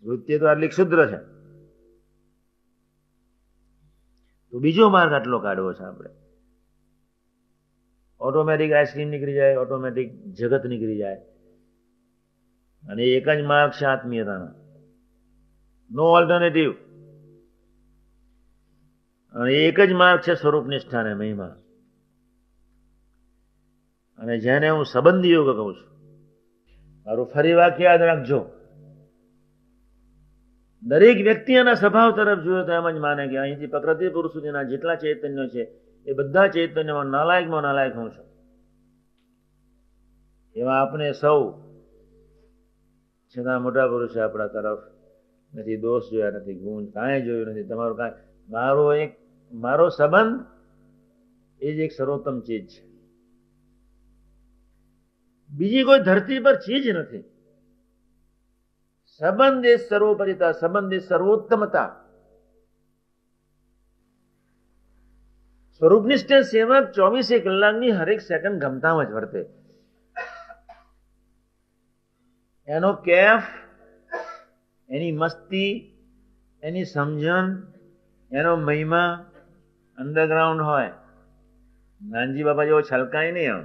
વૃત્તિ તો આટલી ક્ષુદ્ર છે. તો બીજો માર્ગ આટલો કાઢવો છે આપણે. ઓટોમેટિક આઈસ્ક્રીમ નીકળી જાય, ઓટોમેટિક જગત નીકળી જાય, અને એક જ માર્ગ છે આત્મીયતાનો, નો ઓલ્ટરનેટિવ. અને એક જ માર્ગ છે સ્વરૂપ નિષ્ઠા ને મહિમા. અને જેને હું સંબંધી યોગ કહું છું. મારું ફરી વાક્ય યાદ રાખજો. દરેક વ્યક્તિ એના સ્વભાવ તરફ જોયો તો એમ જ માને કે અહીંથી પ્રકૃતિ પુરુષ સુધીના જેટલા ચૈતન્યો છે એ બધા ચૈતન્યમાં નાલાયક હું છું. એવા આપણે સૌ છતાં મોટા પુરુષે આપણા તરફ નથી દોષ જોયા, નથી ગુણ કાંઈ જોયું નથી. તમારું કાંઈ મારો સંબંધ એ જ એક સર્વોત્તમ ચીજ છે. બીજી કોઈ ધરતી પર ચીજ નથી. સંબંધ એ સર્વોપરિતા, સંબંધ એ સર્વોત્તમતા. સ્વરૂપનિષ્ઠ સેવક 24 કલાકની હરેક સેકન્ડ ગમતામાં જ વર્તે. એનો કેફ, એની મસ્તી, એની સમજણ, એનો મહિમા અંડરગ્રાઉન્ડ હોય. નાનજી બાપા જેવો છલકાય નહીં.